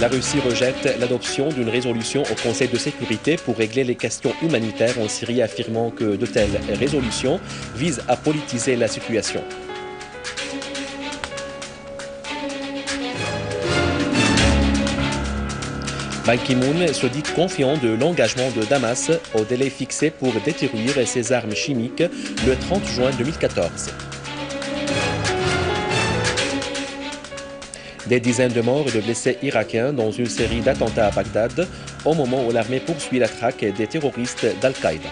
La Russie rejette l'adoption d'une résolution au Conseil de sécurité pour régler les questions humanitaires en Syrie, affirmant que de telles résolutions visent à politiser la situation. Ban Ki-moon se dit confiant de l'engagement de Damas au délai fixé pour détruire ses armes chimiques le 30 juin 2014. Des dizaines de morts et de blessés irakiens dans une série d'attentats à Bagdad au moment où l'armée poursuit la traque des terroristes d'Al-Qaïda.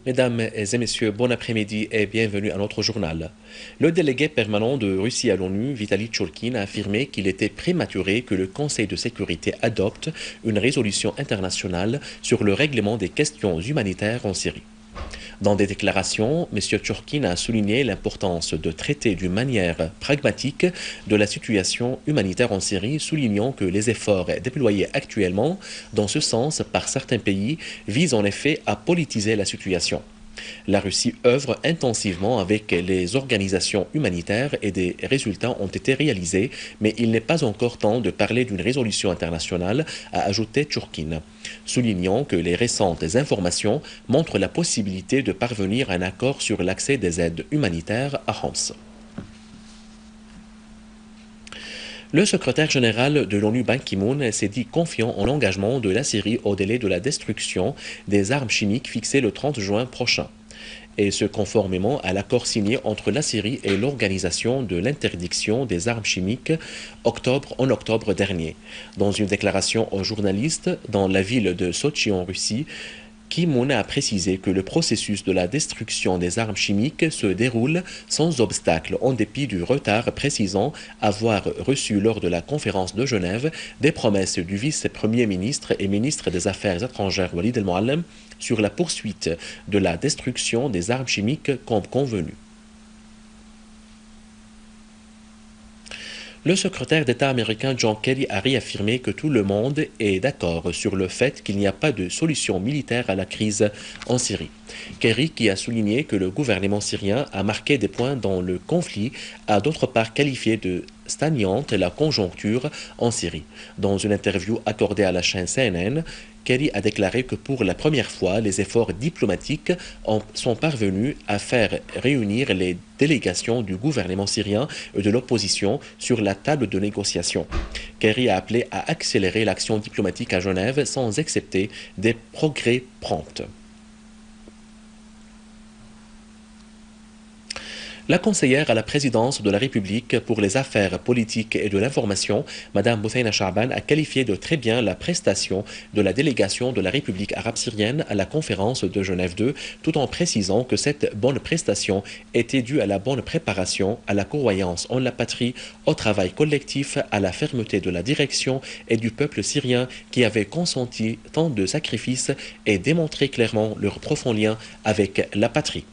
Mesdames et messieurs, bon après-midi et bienvenue à notre journal. Le délégué permanent de Russie à l'ONU, Vitaly Churkin, a affirmé qu'il était prématuré que le Conseil de sécurité adopte une résolution internationale sur le règlement des questions humanitaires en Syrie. Dans des déclarations, M. Churkin a souligné l'importance de traiter d'une manière pragmatique de la situation humanitaire en Syrie, soulignant que les efforts déployés actuellement dans ce sens par certains pays visent en effet à politiser la situation. La Russie œuvre intensivement avec les organisations humanitaires et des résultats ont été réalisés, mais il n'est pas encore temps de parler d'une résolution internationale, a ajouté Churkin, soulignant que les récentes informations montrent la possibilité de parvenir à un accord sur l'accès des aides humanitaires à Homs. Le secrétaire général de l'ONU, Ban Ki-moon, s'est dit confiant en l'engagement de la Syrie au délai de la destruction des armes chimiques fixé le 30 juin prochain, et ce conformément à l'accord signé entre la Syrie et l'Organisation de l'interdiction des armes chimiques en octobre dernier. Dans une déclaration aux journalistes dans la ville de Sotchi en Russie, Ki-moon a précisé que le processus de la destruction des armes chimiques se déroule sans obstacle en dépit du retard, précisant avoir reçu lors de la conférence de Genève des promesses du vice-premier ministre et ministre des Affaires étrangères Walid El-Moallem sur la poursuite de la destruction des armes chimiques comme convenu. Le secrétaire d'État américain John Kerry a réaffirmé que tout le monde est d'accord sur le fait qu'il n'y a pas de solution militaire à la crise en Syrie. Kerry, qui a souligné que le gouvernement syrien a marqué des points dans le conflit, a d'autre part qualifié de stagnante la conjoncture en Syrie. Dans une interview accordée à la chaîne CNN, Kerry a déclaré que pour la première fois, les efforts diplomatiques sont parvenus à faire réunir les délégations du gouvernement syrien et de l'opposition sur la table de négociation. Kerry a appelé à accélérer l'action diplomatique à Genève sans accepter des progrès prompts. La conseillère à la présidence de la République pour les affaires politiques et de l'information, Mme Bouthayna Chaaban, a qualifié de très bien la prestation de la délégation de la République arabe syrienne à la conférence de Genève 2, tout en précisant que cette bonne prestation était due à la bonne préparation, à la croyance en la patrie, au travail collectif, à la fermeté de la direction et du peuple syrien qui avait consenti tant de sacrifices et démontré clairement leur profond lien avec la patrie.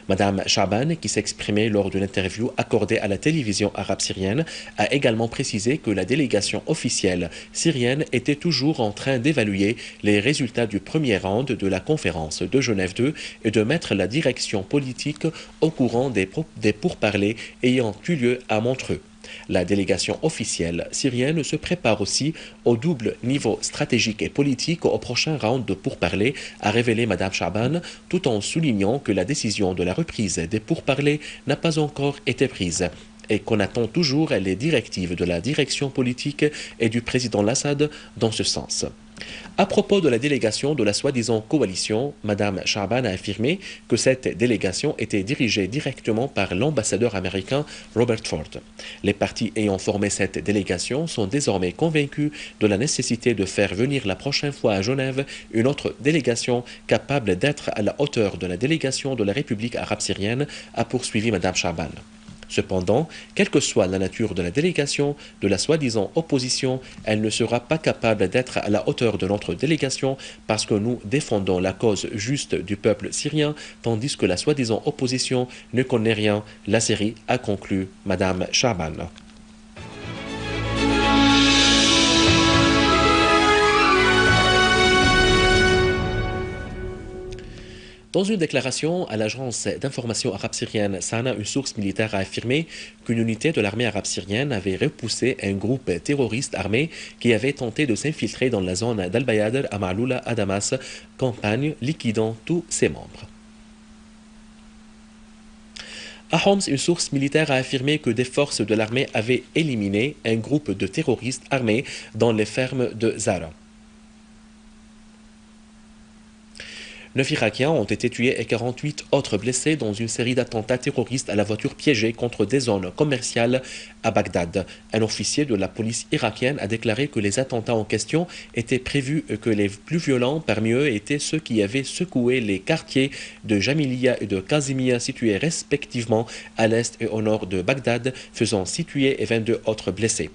Madame Chaaban, qui s'exprimait lors d'une interview accordée à la télévision arabe syrienne, a également précisé que la délégation officielle syrienne était toujours en train d'évaluer les résultats du premier round de la conférence de Genève 2 et de mettre la direction politique au courant des pourparlers ayant eu lieu à Montreux. La délégation officielle syrienne se prépare aussi au double niveau stratégique et politique au prochain round de pourparlers, a révélé Mme Chaaban, tout en soulignant que la décision de la reprise des pourparlers n'a pas encore été prise et qu'on attend toujours les directives de la direction politique et du président Assad dans ce sens. À propos de la délégation de la soi-disant coalition, Mme Chaaban a affirmé que cette délégation était dirigée directement par l'ambassadeur américain Robert Ford. Les partis ayant formé cette délégation sont désormais convaincus de la nécessité de faire venir la prochaine fois à Genève une autre délégation capable d'être à la hauteur de la délégation de la République arabe syrienne, a poursuivi Mme Chaaban. Cependant, quelle que soit la nature de la délégation, de la soi-disant opposition, elle ne sera pas capable d'être à la hauteur de notre délégation parce que nous défendons la cause juste du peuple syrien, tandis que la soi-disant opposition ne connaît rien. La Syrie a conclu Madame Chaban. Dans une déclaration à l'agence d'information arabe syrienne Sana, une source militaire a affirmé qu'une unité de l'armée arabe syrienne avait repoussé un groupe terroriste armé qui avait tenté de s'infiltrer dans la zone d'Al-Bayadr à Ma'loula à Damas, campagne liquidant tous ses membres. À Homs, une source militaire a affirmé que des forces de l'armée avaient éliminé un groupe de terroristes armés dans les fermes de Zara. 9 Irakiens ont été tués et 48 autres blessés dans une série d'attentats terroristes à la voiture piégée contre des zones commerciales à Bagdad. Un officier de la police irakienne a déclaré que les attentats en question étaient prévus et que les plus violents parmi eux étaient ceux qui avaient secoué les quartiers de Jamiliya et de Kazimiya situés respectivement à l'est et au nord de Bagdad, faisant 6 tués et 22 autres blessés.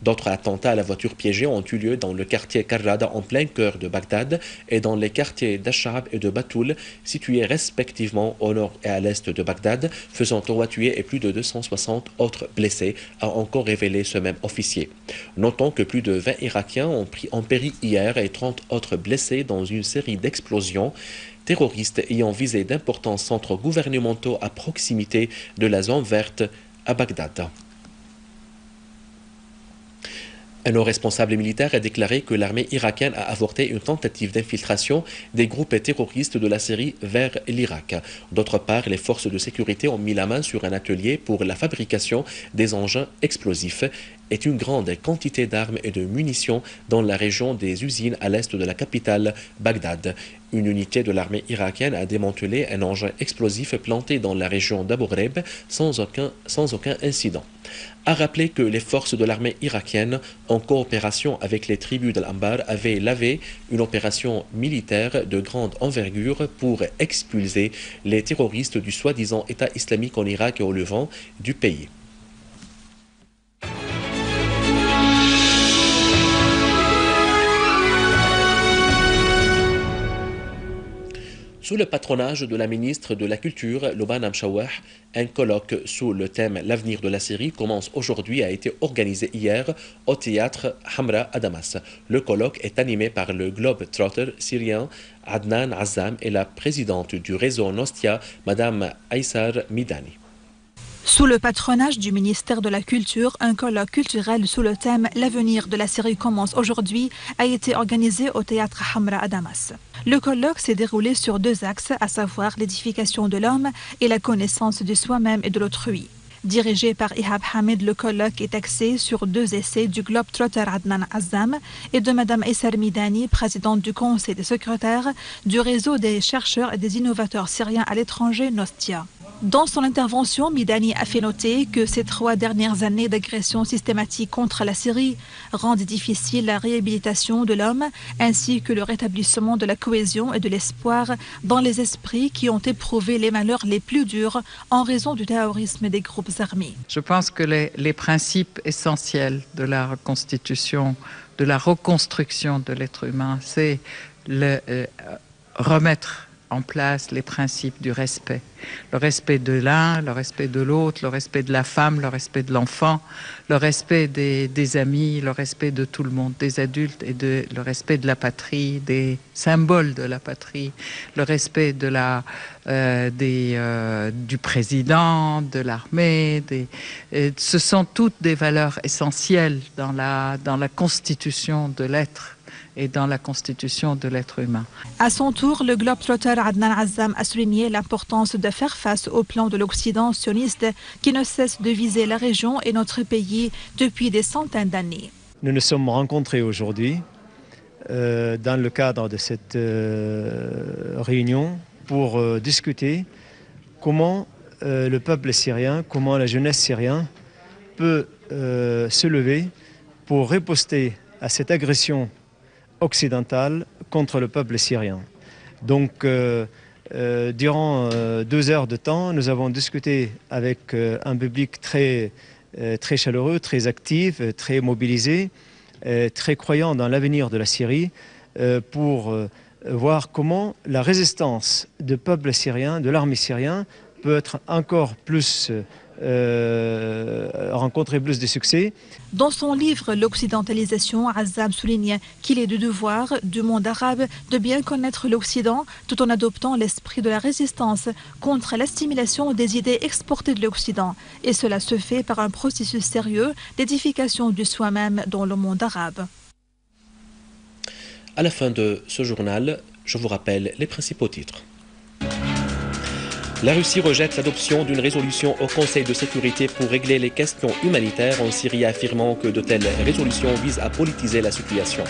D'autres attentats à la voiture piégée ont eu lieu dans le quartier Karrada en plein cœur de Bagdad et dans les quartiers d'Ashab et de Batoul, situés respectivement au nord et à l'est de Bagdad, faisant 3 tués et plus de 260 autres blessés, a encore révélé ce même officier. Notons que plus de 20 Irakiens ont péri hier et 30 autres blessés dans une série d'explosions terroristes ayant visé d'importants centres gouvernementaux à proximité de la zone verte à Bagdad. Un haut responsable militaire a déclaré que l'armée irakienne a avorté une tentative d'infiltration des groupes terroristes de la Syrie vers l'Irak. D'autre part, les forces de sécurité ont mis la main sur un atelier pour la fabrication des engins explosifs et une grande quantité d'armes et de munitions dans la région des usines à l'est de la capitale, Bagdad. Une unité de l'armée irakienne a démantelé un engin explosif planté dans la région d'Abu Ghraib sans aucun incident. A rappelé que les forces de l'armée irakienne, en coopération avec les tribus d'Al-Anbar, avaient lavé une opération militaire de grande envergure pour expulser les terroristes du soi-disant État islamique en Irak et au Levant du pays. Sous le patronage de la ministre de la Culture, Lubna Mshawah, un colloque sous le thème « L'avenir de la Syrie » commence aujourd'hui et a été organisé hier au théâtre Hamra à Damas. Le colloque est animé par le globe-trotter syrien Adnan Azzam et la présidente du réseau Nostia, Madame Aïssar Midani. Sous le patronage du ministère de la Culture, un colloque culturel sous le thème « L'avenir de la Syrie commence aujourd'hui » a été organisé au théâtre Hamra à Damas. Le colloque s'est déroulé sur 2 axes, à savoir l'édification de l'homme et la connaissance de soi-même et de l'autrui. Dirigé par Ihab Hamid, le colloque est axé sur 2 essais du globe-trotter Adnan Azzam et de Madame Aïssar Midani, présidente du conseil des secrétaires du réseau des chercheurs et des innovateurs syriens à l'étranger Nostia. Dans son intervention, Midani a fait noter que ces 3 dernières années d'agression systématique contre la Syrie rendent difficile la réhabilitation de l'homme ainsi que le rétablissement de la cohésion et de l'espoir dans les esprits qui ont éprouvé les malheurs les plus durs en raison du terrorisme des groupes armés. Je pense que les principes essentiels de la reconstitution, de la reconstruction de l'être humain, c'est remettre en place les principes du respect. Le respect de l'un, le respect de l'autre, le respect de la femme, le respect de l'enfant, le respect des amis, le respect de tout le monde, des adultes, et le respect de la patrie, des symboles de la patrie, le respect de du président, de l'armée. Ce sont toutes des valeurs essentielles dans la constitution de l'être et dans la constitution de l'être humain. À son tour, le globe-trotter Adnan Azzam a souligné l'importance de faire face au plan de l'Occident sioniste qui ne cesse de viser la région et notre pays depuis des centaines d'années. Nous nous sommes rencontrés aujourd'hui dans le cadre de cette réunion pour discuter comment le peuple syrien, comment la jeunesse syrienne peut se lever pour riposter à cette agression occidentale contre le peuple syrien. Donc Durant 2 heures de temps, nous avons discuté avec un public très chaleureux, très actif, très mobilisé, très croyant dans l'avenir de la Syrie, pour voir comment la résistance du peuple syrien, de l'armée syrienne, peut être encore plus, rencontrer plus de succès. Dans son livre L'Occidentalisation, Azzam souligne qu'il est du devoir du monde arabe de bien connaître l'Occident tout en adoptant l'esprit de la résistance contre l'assimilation des idées exportées de l'Occident. Et cela se fait par un processus sérieux d'édification du soi-même dans le monde arabe. À la fin de ce journal, je vous rappelle les principaux titres. La Russie rejette l'adoption d'une résolution au Conseil de sécurité pour régler les questions humanitaires en Syrie, affirmant que de telles résolutions visent à politiser la situation.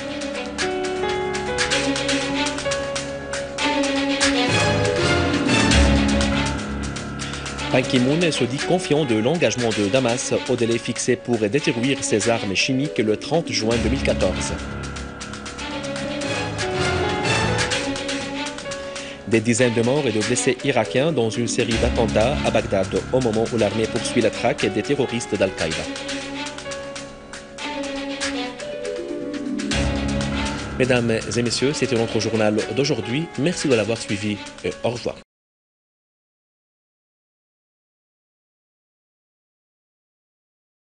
Ban Ki-moon se dit confiant de l'engagement de Damas au délai fixé pour détruire ses armes chimiques le 30 juin 2014. Des dizaines de morts et de blessés irakiens dans une série d'attentats à Bagdad au moment où l'armée poursuit la traque des terroristes d'Al-Qaïda. Mesdames et messieurs, c'était notre journal d'aujourd'hui. Merci de l'avoir suivi et au revoir.